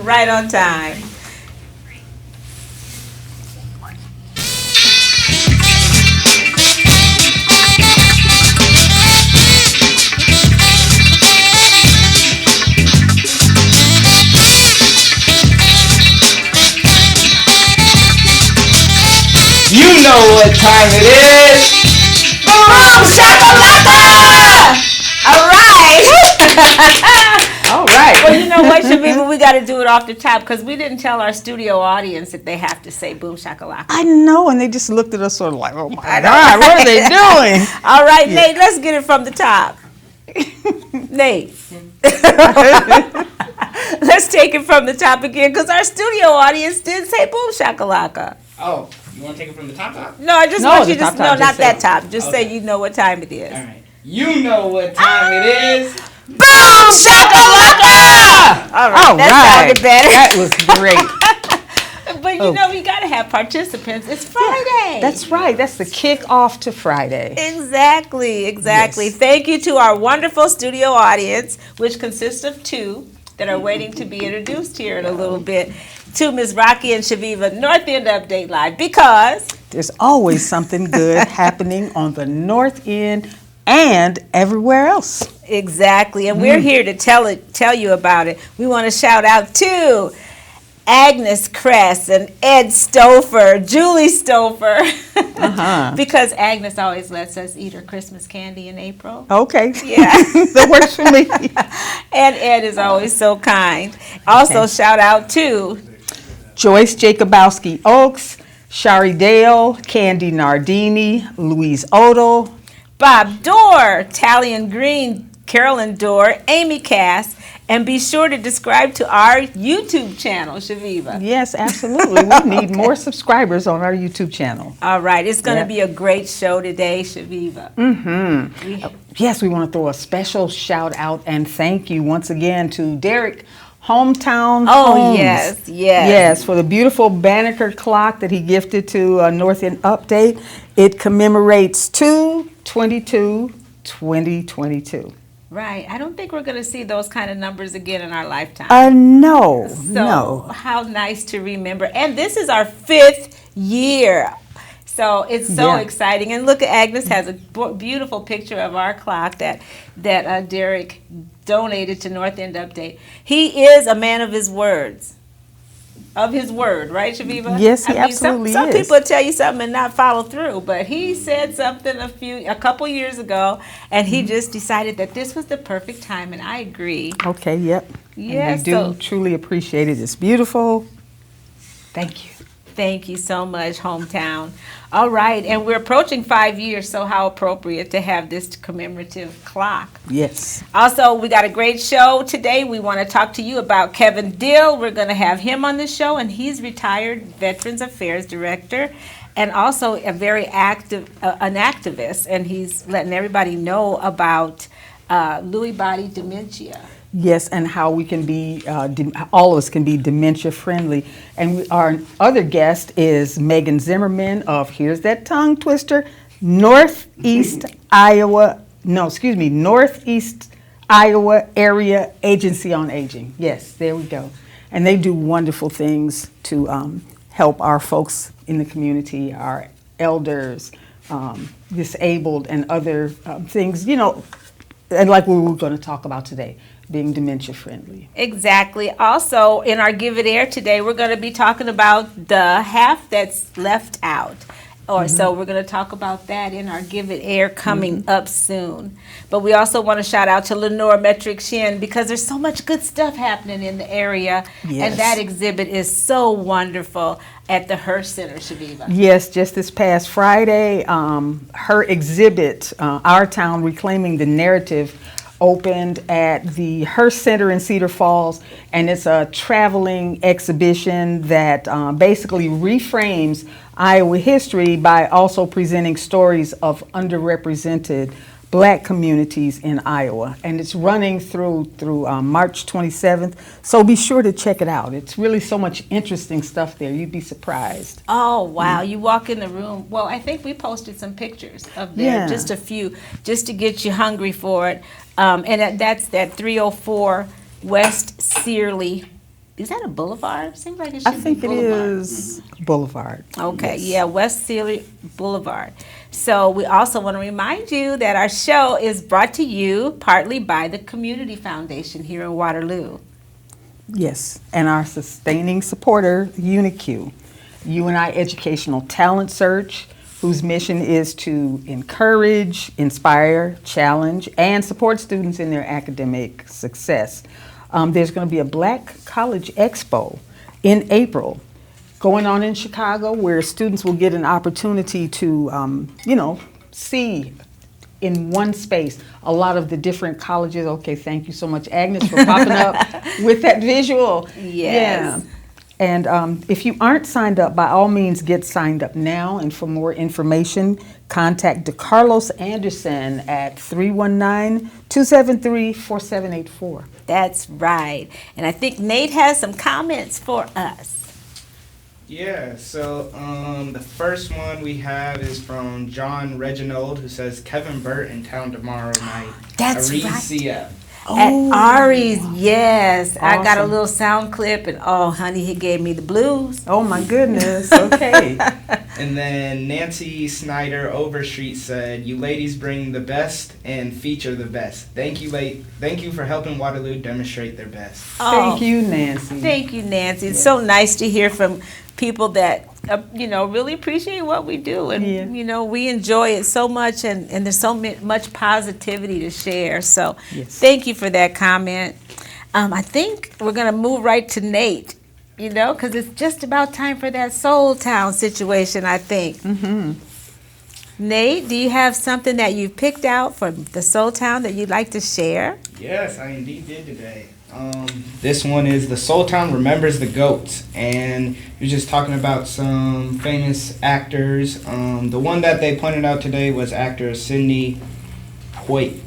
Right on time. You know what time it is. Boom shakalaka! All right. All right. Well, you know what, Shavevvah, we got to do it off the top because we didn't tell our studio audience that they have to say boom shakalaka. I know, and they just looked at us sort of like, oh my God, what are they doing? All right, yeah. Nate, let's get it from the top. Nate. Let's take it from the top again because our studio audience did say boom shakalaka. Oh, you want to take it from the top? No, I just want you to, no, not that top. Just say you know what time it is. All right. You know what time it is. Boom shakalaka! All right, that sounded better. That was great. But you know, we got to have participants. It's Friday. That's right. That's the kickoff to Friday. Exactly. Yes. Thank you to our wonderful studio audience, which consists of two that are waiting to be introduced here in a little bit, to Ms. Rocki and Chavevvah, North End Update Live, because there's always something good happening on the North End and everywhere else. Exactly, and we're here to tell you about it. We want to shout out to Agnes Kress and Ed Stouffer, Julie Stouffer, because Agnes always lets us eat her Christmas candy in April. Okay. Yeah. That works for me. And Ed is always so kind. Also, shout out to Joyce Jacobowski Oaks, Shari Dale, Candy Nardini, Louise Odell, Bob Dorr, Talion Green, Carolyn Dorr, Amy Cass, and be sure to subscribe to our YouTube channel, Chavevvah. Yes, absolutely. We need more subscribers on our YouTube channel. All right. It's going to be a great show today, Chavevvah. Yes, we want to throw a special shout out and thank you once again to Derek Hometown Homes. Yes, for the beautiful Banneker clock that he gifted to North End Update. It commemorates 2/22/2022. Right. I don't think we're going to see those kind of numbers again in our lifetime. No. So how nice to remember. And this is our 5th year. So it's so exciting. And look, Agnes has a beautiful picture of our clock that Derek donated to North End Update. He is a man of his words. Of his word, right, Chavevvah? Yes, he absolutely is. Some people tell you something and not follow through, but he said something a couple years ago, and he just decided that this was the perfect time, and I agree. Okay, yep. Yeah, and we do truly appreciate it. It's beautiful. Thank you. Thank you so much, Hometown. All right, and we're approaching 5 years, so how appropriate to have this commemorative clock. Yes. Also, we got a great show today. We want to talk to you about Kevin Dill. We're going to have him on the show, and he's retired Veterans Affairs Director and also a very active, an activist, and he's letting everybody know about Lewy body dementia. Yes, and how we can be, all of us can be dementia-friendly. And our other guest is Megan Zimmerman of, here's that tongue twister, Northeast Iowa Area Agency on Aging. Yes, there we go. And they do wonderful things to help our folks in the community, our elders, disabled, and other things, you know, and like we were going to talk about today, being dementia friendly. Exactly. Also, in our Give It Air today, we're going to be talking about the half that's left out. So we're going to talk about that in our Give It Air coming up soon. But we also want to shout out to Lenore Metric Shin because there's so much good stuff happening in the area. Yes. And that exhibit is so wonderful at the Hearst Center, Chavevvah. Yes, just this past Friday, her exhibit, Our Town Reclaiming the Narrative, opened at the Hearst Center in Cedar Falls, and it's a traveling exhibition that basically reframes Iowa history by also presenting stories of underrepresented Black communities in Iowa, and it's running through March 27th, so be sure to check it out. It's really so much interesting stuff there. You'd be surprised. Oh, wow. You walk in the room. Well, I think we posted some pictures of there, just a few, just to get you hungry for it. And that's that 304 West Searly. Is that a boulevard? Seems like it should I think be it boulevard. is Boulevard. Okay, Yes. yeah, West Searly Boulevard. So we also want to remind you that our show is brought to you partly by the Community Foundation here in Waterloo. Yes, and our sustaining supporter, UNIQ, UNI Educational Talent Search, whose mission is to encourage, inspire, challenge, and support students in their academic success. There's going to be a Black College Expo in April going on in Chicago, where students will get an opportunity to, see in one space a lot of the different colleges. Okay, thank you so much, Agnes, for popping up with that visual. Yes. Yeah. And if you aren't signed up, by all means, get signed up now. And for more information, contact DeCarlos Anderson at 319-273-4784. That's right. And I think Nate has some comments for us. Yeah, so the first one we have is from John Reginald, who says Kevin Burt in town tomorrow night. That's Ari's right. CF. At Ari's, yes. I got a Awesome. little sound clip, and oh, honey, he gave me the blues. Oh my goodness, okay. And then Nancy Snyder Overstreet said, "You ladies bring the best and feature the best. Thank you, Thank you for helping Waterloo demonstrate their best." Thank you, Nancy. Thank you, Nancy. It's so nice to hear from people that really appreciate what we do, and Yeah. we enjoy it so much, and there's so much positivity to share. So Yes. thank you for that comment. I think we're gonna move right to Nate, because it's just about time for that Soul Town situation, I think. Mm-hmm. Nate, do you have something that you've picked out from the Soul Town that you'd like to share? Yes, I indeed did today. This one is the Soul Town Remembers the Goats, and you're just talking about some famous actors. The one that they pointed out today was actor Sidney Poitier.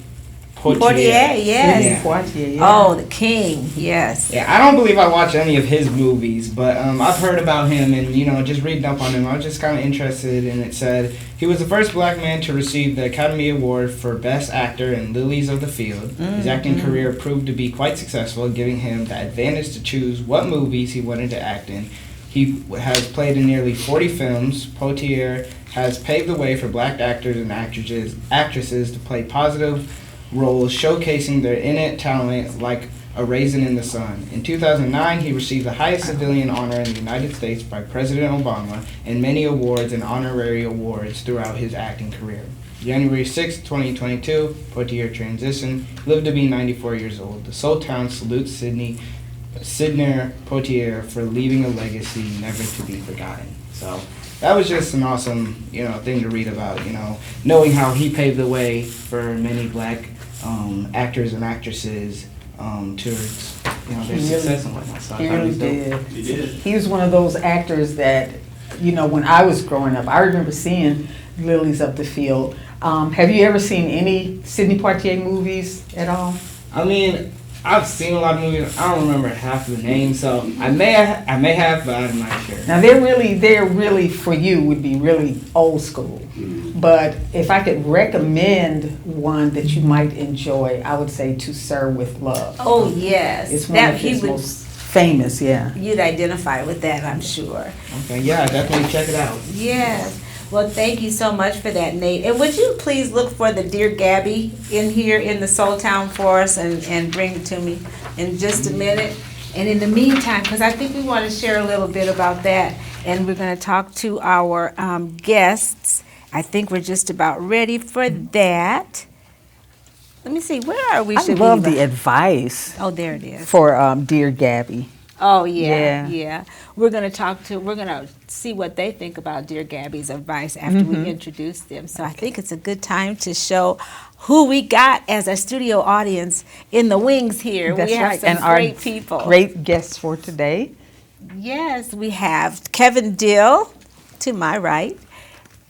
Poitier, yes. Yeah. Poitier, yeah. Oh, the king, yes. Yeah, I don't believe I watched any of his movies, but I've heard about him, and just reading up on him, I was just kind of interested. And it said he was the first black man to receive the Academy Award for Best Actor in Lilies of the Field. His acting career proved to be quite successful, giving him the advantage to choose what movies he wanted to act in. He has played in nearly 40 films. Poitier has paved the way for black actors and actresses to play positive roles, showcasing their innate talent like a raisin in the sun. In 2009, he received the highest civilian honor in the United States by President Obama, and many awards and honorary awards throughout his acting career. January 6, 2022, Poitier transitioned, lived to be 94 years old. The Soul Town salutes Sidney Poitier for leaving a legacy never to be forgotten. So that was just an awesome, thing to read about, knowing how he paved the way for many black actors and actresses towards, their success and whatnot. So I He thought it really was dope. did. He did. He was one of those actors that, when I was growing up, I remember seeing Lilies of the Field. Have you ever seen any Sidney Poitier movies at all? I mean, I've seen a lot of movies. I don't remember half of the names, so I may have, but I'm not sure. Now they're really for you would be really old school. But if I could recommend one that you might enjoy, I would say To Sir with Love. Oh, yes. It's one of his most famous, yeah. You'd identify with that, I'm sure. Okay, yeah, definitely check it out. Yes. Well, thank you so much for that, Nate. And would you please look for the Dear Gabby in here in the Soul Town for us and bring it to me in just a minute? And in the meantime, because I think we want to share a little bit about that, and we're going to talk to our guests. I think we're just about ready for that. Let me see, where are we? I love the advice Oh, there it is. for Dear Gabby. Oh, yeah, Yeah. yeah. We're going to see what they think about Dear Gabby's advice after we introduce them. So I think it's a good time to show who we got as a studio audience in the wings here. That's we have right. some And great our people. Great guests for today. Yes, we have Kevin Dill to my right.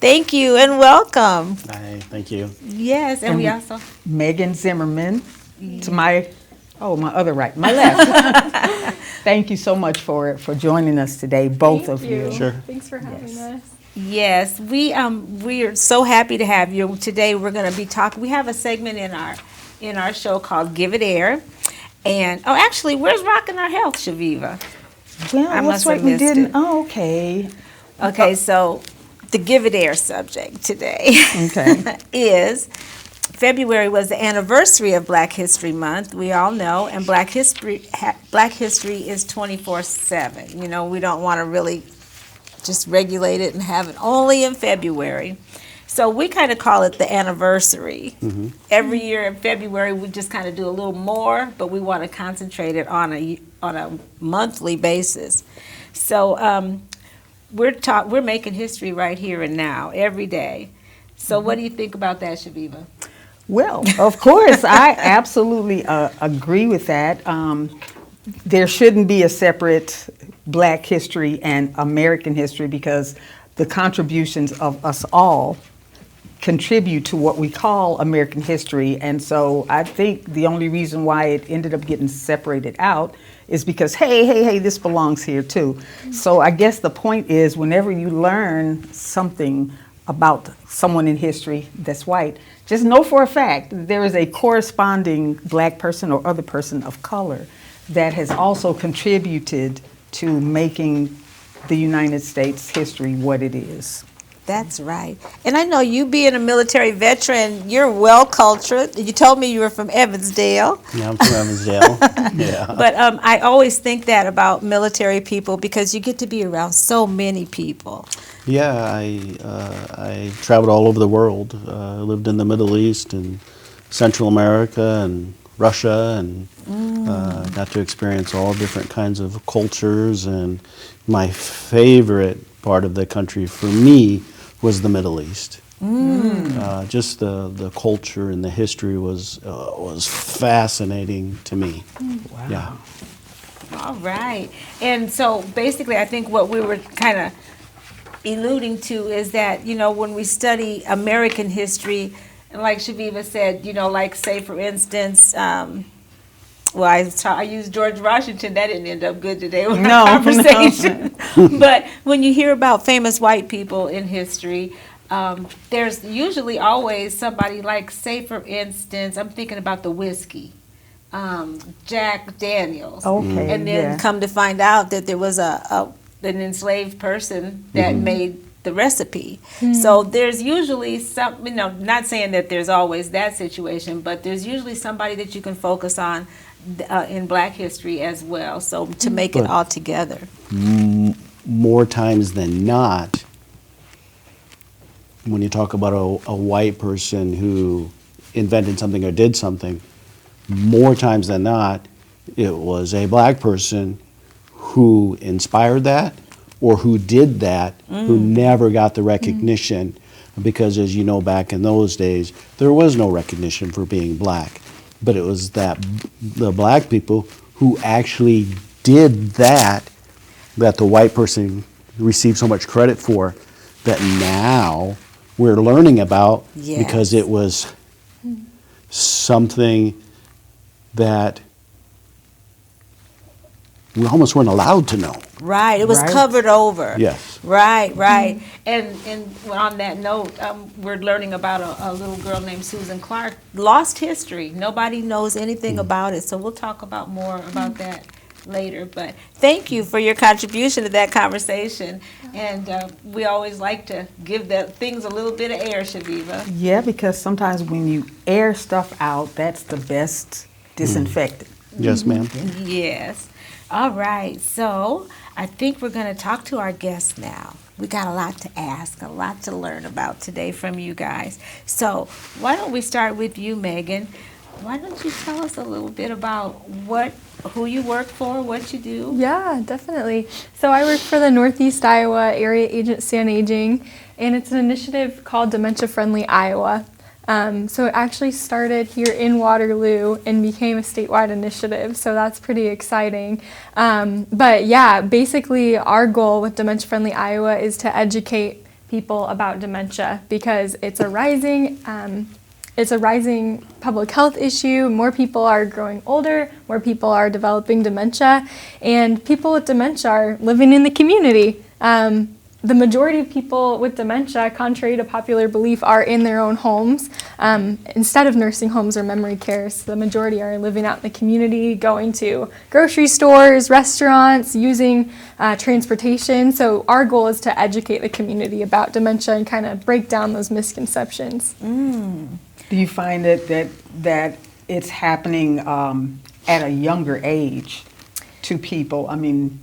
Thank you and welcome. Hi, thank you. Yes, and we also... Megan Zimmerman to my other right, my left. Thank you so much for joining us today, both of you. Sure. Thanks for having us. Yes, we are so happy to have you. Today we're going to be talking. We have a segment in our show called Give It Air, And, oh, actually, where's Rockin' Our Health, Chavevvah? Well, I looks must like have we missed didn't. it. Oh, okay. Okay, so the Give It Air subject today Okay. is February was the anniversary of Black History Month, we all know, and Black History is 24/7. You know, we don't want to really just regulate it and have it only in February. So we kind of call it the anniversary. Every year in February, we just kind of do a little more, but we want to concentrate it on a monthly basis. So we're making history right here and now, every day. So what do you think about that, Chavevvah? Well, of course, I absolutely agree with that. There shouldn't be a separate Black history and American history because the contributions of us all contribute to what we call American history. And so I think the only reason why it ended up getting separated out is because, hey, this belongs here too. So I guess the point is whenever you learn something about someone in history that's white, just know for a fact there is a corresponding Black person or other person of color that has also contributed to making the United States history what it is. That's right. And I know you being a military veteran, you're well cultured. You told me you were from Evansdale. Yeah, I'm from Evansdale. Yeah. But I always think that about military people because you get to be around so many people. Yeah, I traveled all over the world. I lived in the Middle East and Central America and Russia, and got to experience all different kinds of cultures. And my favorite part of the country for me was the Middle East. Just the culture and the history was fascinating to me. Wow. Yeah. All right. And so basically I think what we were kind of alluding to is that, you know, when we study American history, and like Chavevvah said, you know, like say for instance, well, I used George Washington. That didn't end up good today with our conversation. But when you hear about famous white people in history, there's usually always somebody like, say for instance, I'm thinking about the whiskey, Jack Daniels. Okay. And then come to find out that there was an enslaved person that made the recipe. So there's usually some, you know, not saying that there's always that situation, but there's usually somebody that you can focus on in Black history as well, so to make it all together. More times than not, when you talk about a white person who invented something or did something, more times than not, it was a Black person who inspired that or who did that, who never got the recognition, because as you know, back in those days, there was no recognition for being Black. But it was that the Black people who actually did that the white person received so much credit for, that now we're learning about, because it was something that we almost weren't allowed to know. Right, it was covered over. Yes. Right. And on that note, we're learning about a little girl named Susan Clark, lost history. Nobody knows anything about it, so we'll talk about more about that later. But thank you for your contribution to that conversation. And we always like to give the things a little bit of air, Chavevvah. Yeah, because sometimes when you air stuff out, that's the best disinfectant. Yes, ma'am. Yes. All right, so I think we're going to talk to our guests now. We got a lot to ask, a lot to learn about today from you guys. So why don't we start with you, Megan? Why don't you tell us a little bit about who you work for, what you do? Yeah, definitely. So I work for the Northeast Iowa Area Agency on Aging, and it's an initiative called Dementia-Friendly Iowa. So it actually started here in Waterloo and became a statewide initiative, so that's pretty exciting. But yeah, basically our goal with Dementia Friendly Iowa is to educate people about dementia, because it's a rising public health issue. More people are growing older, more people are developing dementia, and people with dementia are living in the community. The majority of people with dementia, contrary to popular belief, are in their own homes. instead of nursing homes or memory care. So the majority are living out in the community, going to grocery stores, restaurants, using transportation. So our goal is to educate the community about dementia and kind of break down those misconceptions. Do you find that it's happening at a younger age to people? I mean,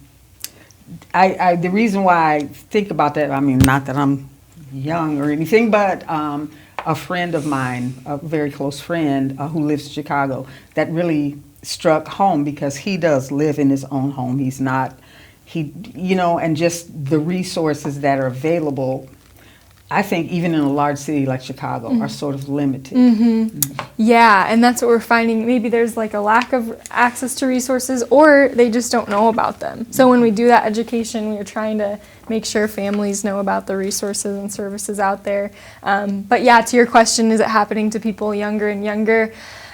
I the reason why I think about that, I mean, not that I'm young or anything, but a friend of mine, a very close friend who lives in Chicago, that really struck home because he does live in his own home. He's not, and just the resources that are available, I think even in a large city like Chicago, are sort of limited. Yeah, and that's what we're finding. Maybe there's like a lack of access to resources, or they just don't know about them. So when we do that education, we're trying to make sure families know about the resources and services out there. But yeah, to your question, is it happening to people younger and younger?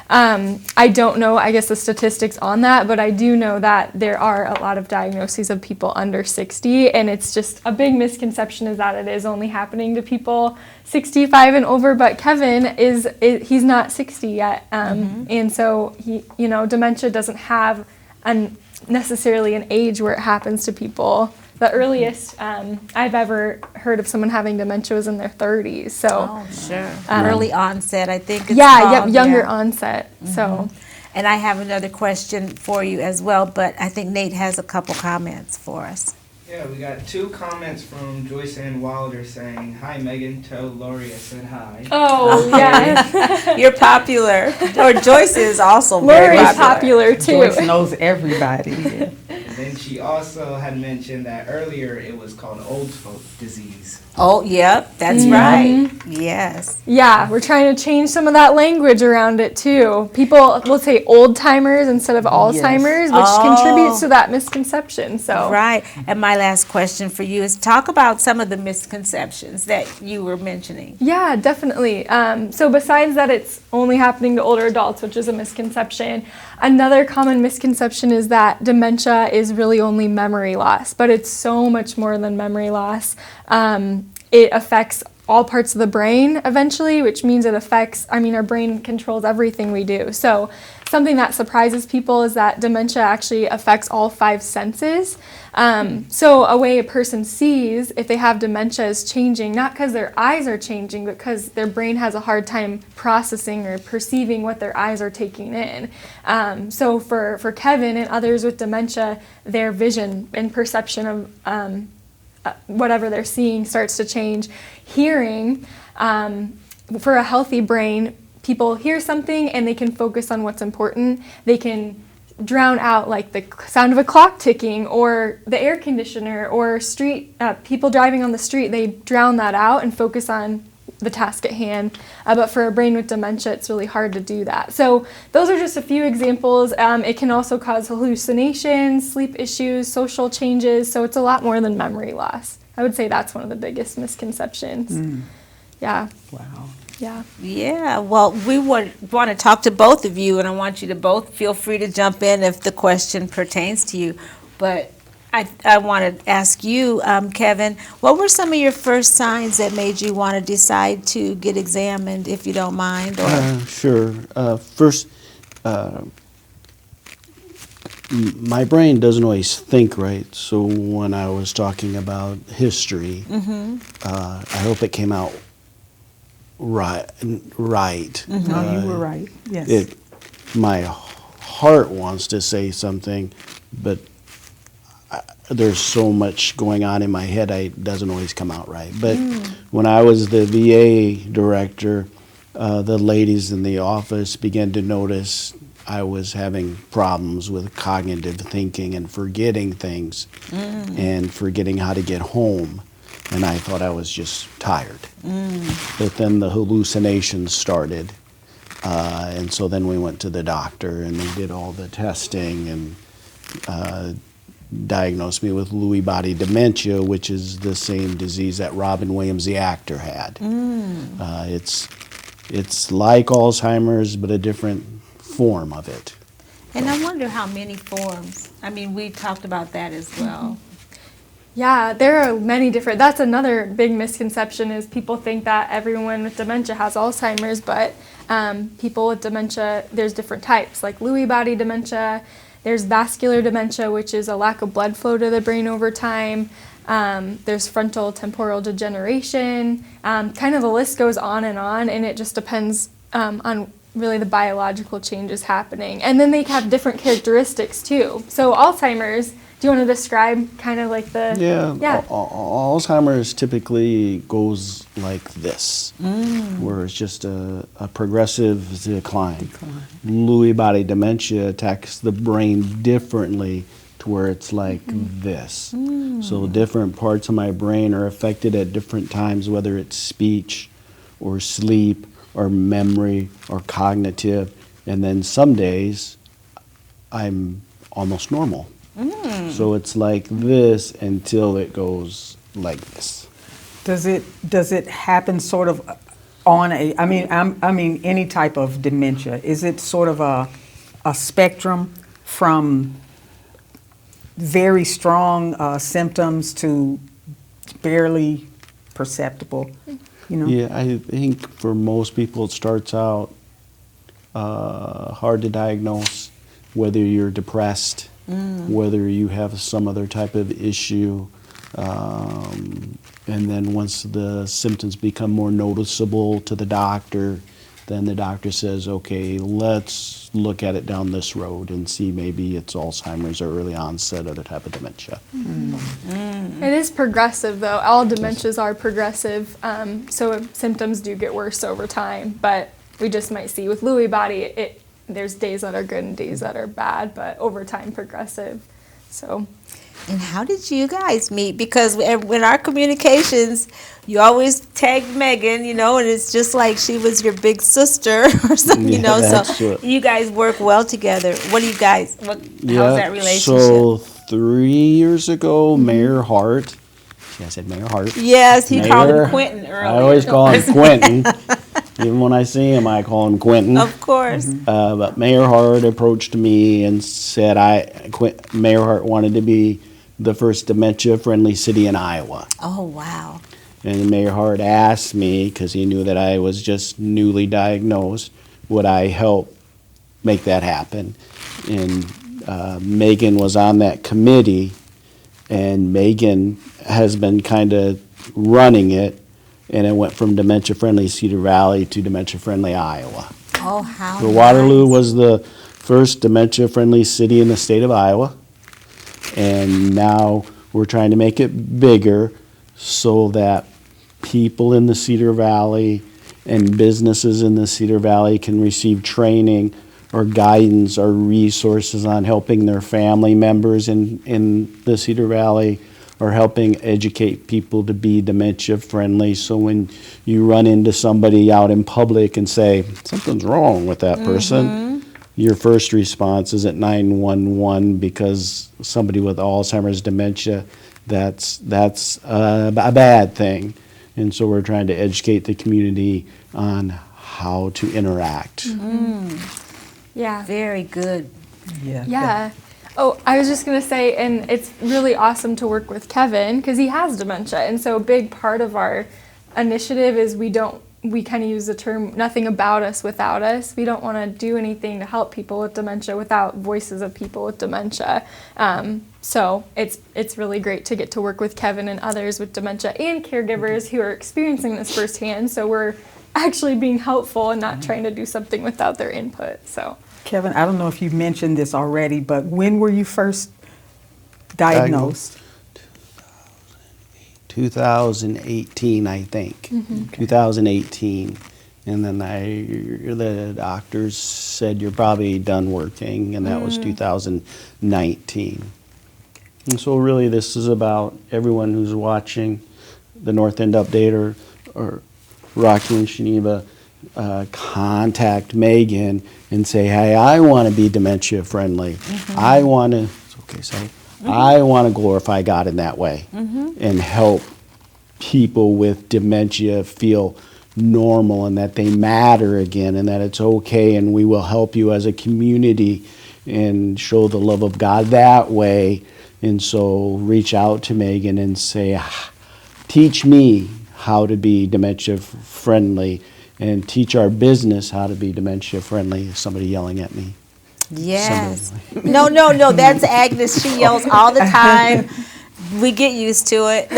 I don't know, I guess, the statistics on that, but I do know that there are a lot of diagnoses of people under 60, and it's just a big misconception is that it is only happening to people 65 and over, but Kevin he's not 60 yet, and so dementia doesn't have necessarily an age where it happens to people. The earliest I've ever heard of someone having dementia was in their 30s. So, sure. Early onset, I think it's yeah, called. younger onset. So, And I have another question for you as well, but I think Nate has a couple comments for us. Yeah, we got 2 comments from Joyce Ann Wilder saying, "Hi Megan, tell Lori I said hi." oh yeah, You're popular. Or Joyce is also very Lori's popular. popular too. Joyce knows everybody. Yeah. And then she also had mentioned that earlier it was called old folk disease. Oh, yep, that's right. Yes. Yeah, we're trying to change some of that language around it too. People will say old timers instead of Alzheimer's, which contributes to that misconception. So Right. And my last question for you is talk about some of the misconceptions that you were mentioning. yeah, definitely. So besides that, it's only happening to older adults, which is a misconception. Another common misconception is that dementia is really only memory loss, but it's so much more than memory loss. It affects all parts of the brain eventually, which means our brain controls everything we do. So something that surprises people is that dementia actually affects all 5 senses. So a way a person sees if they have dementia is changing, not because their eyes are changing, but because their brain has a hard time processing or perceiving what their eyes are taking in. So for Kevin and others with dementia, their vision and perception of whatever they're seeing starts to change. Hearing, for a healthy brain, people hear something and they can focus on what's important. They can drown out like the sound of a clock ticking or the air conditioner or people driving on the street. They drown that out and focus on the task at hand. But for a brain with dementia, it's really hard to do that. So those are just a few examples. It can also cause hallucinations, sleep issues, social changes. So it's a lot more than memory loss. I would say that's one of the biggest misconceptions. Yeah. Wow. Yeah. Yeah, well, we want to talk to both of you, and I want you to both feel free to jump in if the question pertains to you. But I want to ask you, Kevin, what were some of your first signs that made you want to decide to get examined, if you don't mind? Or Sure. First, my brain doesn't always think right, so when I was talking about history, I hope it came out right. No, you were right. Yes. My heart wants to say something, but there's so much going on in my head, it doesn't always come out right. But when I was the VA director, the ladies in the office began to notice I was having problems with cognitive thinking and forgetting things and forgetting how to get home. And I thought I was just tired. But then the hallucinations started. And so then we went to the doctor and they did all the testing and diagnosed me with Lewy body dementia, which is the same disease that Robin Williams, the actor, had. It's like Alzheimer's, but a different form of it. and I wonder how many forms. I mean, we talked about that as well. Yeah, there are many different. That's another big misconception is people think that everyone with dementia has Alzheimer's, but people with dementia, there's different types, like Lewy body dementia. There's vascular dementia, which is a lack of blood flow to the brain over time. There's frontal temporal degeneration. Kind of the list goes on, and it just depends on really the biological changes happening. And then they have different characteristics too. So Alzheimer's, do you want to describe kind of like the... Yeah. Alzheimer's typically goes like this, where it's just a progressive decline. Lewy body dementia attacks the brain differently to where it's like this. So different parts of my brain are affected at different times, whether it's speech or sleep or memory or cognitive. And then some days I'm almost normal. So it's like this until it goes like this. Does it happen sort of on I mean any type of dementia? Is it sort of a spectrum from very strong symptoms to barely perceptible? You know? Yeah, I think for most people it starts out hard to diagnose, whether you're depressed, whether you have some other type of issue, and then once the symptoms become more noticeable to the doctor, then the doctor says, okay, let's look at it down this road and see maybe it's Alzheimer's or early onset other type of dementia. It is progressive though. All dementias are progressive, so symptoms do get worse over time, but we just might see with Lewy body, there's days that are good and days that are bad, but over time progressive. So. And how did you guys meet? Because in our communications, you always tag Megan, and it's just like she was your big sister or something, so you guys work well together. How's that relationship? So 3 years ago, Mayor Hart, I said Mayor Hart. Yes, he called him Quentin earlier. I always call him Quentin. Even when I see him, I call him Quentin. Of course. But Mayor Hart approached me and said Mayor Hart wanted to be the first dementia-friendly city in Iowa. Oh, wow. And Mayor Hart asked me, because he knew that I was just newly diagnosed, would I help make that happen? And Megan was on that committee, and Megan has been kind of running it, and it went from dementia-friendly Cedar Valley to dementia-friendly Iowa. Oh, how So Waterloo was the first dementia-friendly city in the state of Iowa, and now we're trying to make it bigger so that people in the Cedar Valley and businesses in the Cedar Valley can receive training or guidance or resources on helping their family members in the Cedar Valley, or helping educate people to be dementia friendly. So when you run into somebody out in public and say, something's wrong with that person, your first response is at 911, because somebody with Alzheimer's dementia, that's a bad thing. And so we're trying to educate the community on how to interact. Yeah. Very good. Yeah. Oh, I was just going to say, and it's really awesome to work with Kevin because he has dementia. And so a big part of our initiative is we kind of use the term nothing about us without us. We don't want to do anything to help people with dementia without voices of people with dementia. So it's really great to get to work with Kevin and others with dementia and caregivers who are experiencing this firsthand. So we're actually being helpful and not trying to do something without their input. So. Kevin, I don't know if you mentioned this already, but when were you first diagnosed? 2018, I think. 2018. And then the doctors said you're probably done working, and that was 2019. And so really this is about everyone who's watching the North End Update or Rocki and Chavevvah, contact Megan and say, hey, I want to be dementia friendly. I want to, it's okay, say, I want to glorify God in that way and help people with dementia feel normal and that they matter again and that it's okay, and we will help you as a community and show the love of God that way, And so reach out to Megan and say, teach me how to be dementia friendly and teach our business how to be dementia friendly. Somebody yelling at me. Yes. No, that's Agnes. She yells all the time. We get used to it.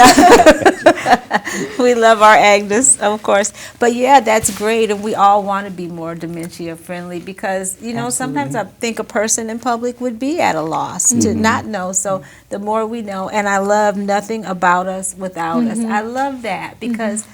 We love our Agnes, of course. But yeah, that's great. And we all want to be more dementia friendly because, you know, sometimes I think a person in public would be at a loss to not know. So the more we know, and I love nothing about us without us. I love that because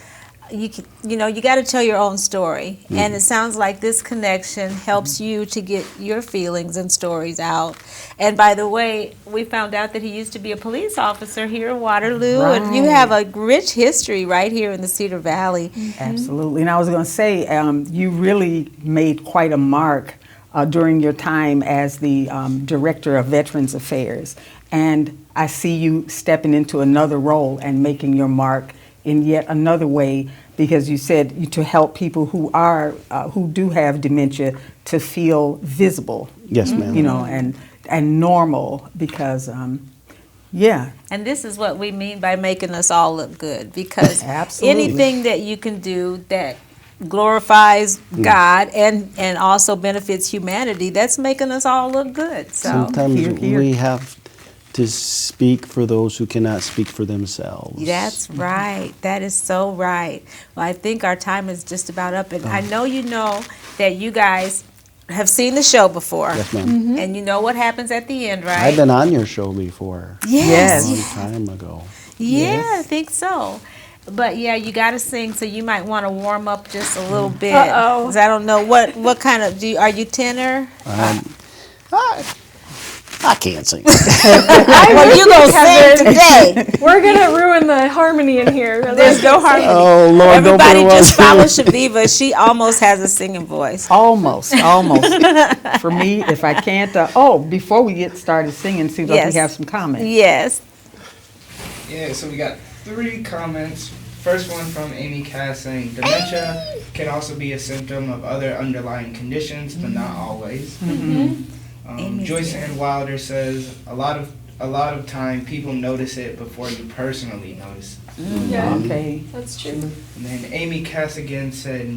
you know, you got to tell your own story. And it sounds like this connection helps you to get your feelings and stories out. And by the way, we found out that he used to be a police officer here in Waterloo. And you have a rich history right here in the Cedar Valley. Absolutely. And I was going to say, you really made quite a mark during your time as the Director of Veterans Affairs. And I see you stepping into another role and making your mark in yet another way, because you said to help people who do have dementia to feel visible. Yes, ma'am. You know, and normal, because yeah. And this is what we mean by making us all look good, because Absolutely. anything that you can do that glorifies God and also benefits humanity, that's making us all look good. So Sometimes Here. we have to speak for those who cannot speak for themselves. that's right. That is so right. Well, I think our time is just about up. And I know you know that you guys have seen the show before. Yes, ma'am. And you know what happens at the end, right? I've been on your show before. Yes. A Yes. long time ago. Yeah, I think so. But yeah, you got to sing, so you might want to warm up just a little bit. Uh-oh. 'Cause I don't know what kind of are you tenor? I can't sing. Well, you gonna sing today. We're gonna ruin the harmony in here. There's no harmony. Oh, Lord, Everybody don't put it just on. follow Chavevvah. She almost has a singing voice. Almost. For me, if I can't, before we get started singing, seems like Yes. we have some comments. Yes. Yeah, so we got 3 comments. First one from Amy Cass saying, dementia can also be a symptom of other underlying conditions, but not always. Amy's Joyce here. Ann Wilder says, a lot of time people notice it before you personally notice. Yeah, Okay. that's true. And then Amy Cass again said,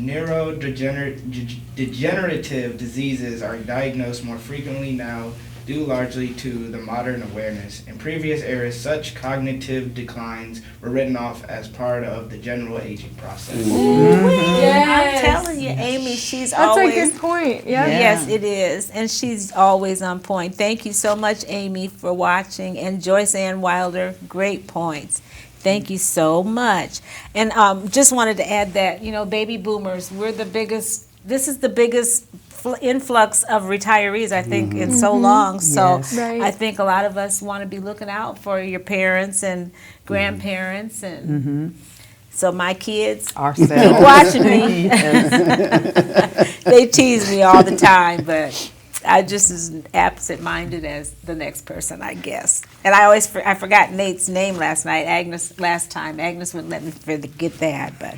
degenerative diseases are diagnosed more frequently now due largely to the modern awareness. In previous eras, such cognitive declines were written off as part of the general aging process. I'm telling you, Amy, she's That's always. a good point. Yeah. Yeah. Yes, it is. And she's always on point. Thank you so much, Amy, for watching. And Joyce Ann Wilder, great points. Thank you so much. And just wanted to add that, you know, baby boomers, this is the biggest influx of retirees, I think, in so long. So Yes. Right. I think a lot of us want to be looking out for your parents and grandparents. And so my kids, Ourselves. keep watching me. Yes. They tease me all the time, but I just as absent-minded as the next person, I guess. And I forgot Nate's name last time. Agnes wouldn't let me forget that, but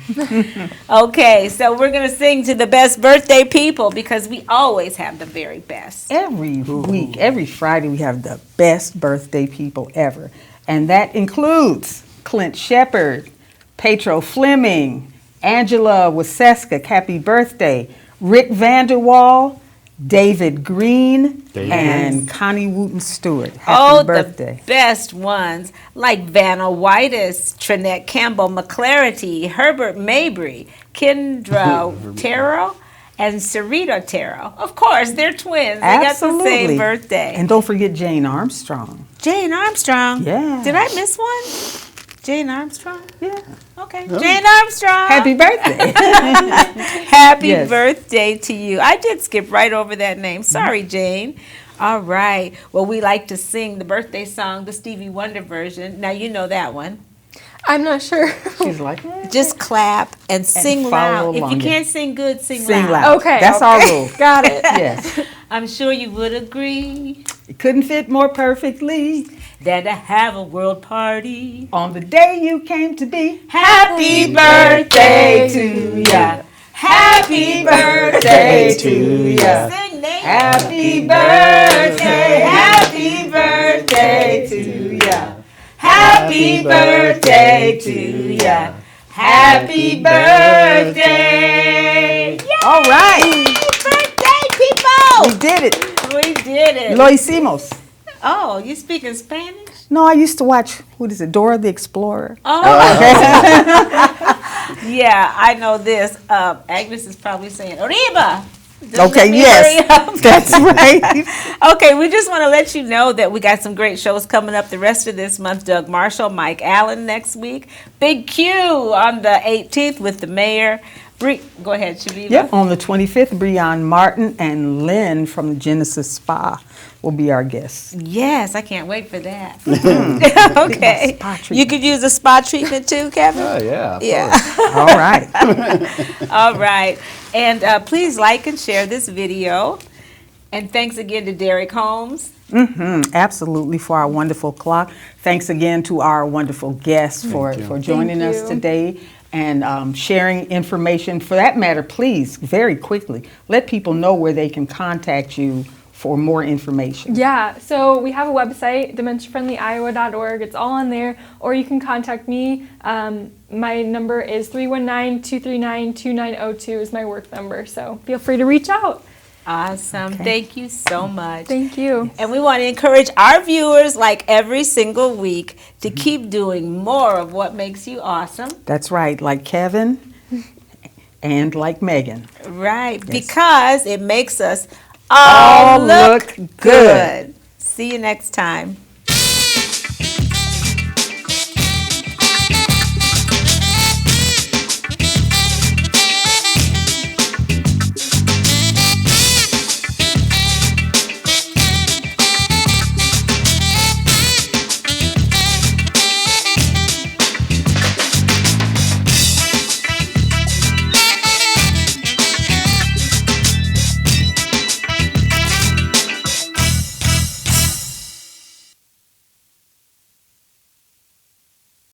okay. So we're gonna sing to the best birthday people because we always have the very best. Every week, every Friday, we have the best birthday people ever. And that includes Clint Shepard, Petro Fleming, Angela Waseska, happy birthday, Rick Vanderwall, David Green, and Connie Wooten Stewart. Happy birthday. The best ones like Vanna Whitus, Trinette Campbell McClarity, Herbert Mabry, Kendra Terrell, and Sarita Terrell. Of course, they're twins. They Absolutely. got the same birthday. And don't forget Jane Armstrong. Jane Armstrong. Yeah. Did I miss one? Jane Armstrong? Yeah. Okay. Jane Armstrong. Happy birthday. Happy Yes. birthday to you. I did skip right over that name. Sorry, Jane. All right. Well, we like to sing the birthday song, the Stevie Wonder version. Now, you know that one. I'm not sure. She's like, Just clap and sing follow loud. If along, you yeah. can't sing good, sing sing loud. loud. Okay. That's our rule. Got it. Yes. I'm sure you would agree It couldn't fit more perfectly that to have a world party. on the day you came to be. Happy birthday to ya. Happy birthday to ya. Sing, Nate. Happy birthday. Happy birthday to Happy birthday to ya. Happy birthday. Yay! All right. Birthday, people. We did it. We did it. Lo hicimos. Oh, you speaking Spanish? No, I used to watch, what is it, Dora the Explorer? Oh. Yeah, I know this. Agnes is probably saying, Arriba. Just Okay, let me yes. hurry up. That's right. Okay, we just want to let you know that we got some great shows coming up the rest of this month. Doug Marshall, Mike Allen next week. Big Q on the 18th with the mayor. Go ahead, Chavevvah. Yep, on the 25th, Breon Martin and Lynn from the Genesis Spa will be our guests. Yes, I can't wait for that. Mm-hmm. Okay. Spa treatment. You could use a spa treatment too, Kevin? Oh, yeah. Of Yeah. course. All right. All right. And please like and share this video. And thanks again to Derek Holmes. Absolutely, for our wonderful clock. Thanks again to our wonderful guests for joining Thank us you. today and sharing information. For that matter, please, very quickly, let people know where they can contact you for more information. Yeah, so we have a website, dementia-friendlyiowa.org. It's all on there. Or you can contact me. My number is 319-239-2902 is my work number. So feel free to reach out. Awesome. Okay. Thank you so much. Thank you. And we want to encourage our viewers, like every single week, to keep doing more of what makes you awesome. That's right, like Kevin and like Megan. Right. Yes. Because it makes us all All look look good. See you next time.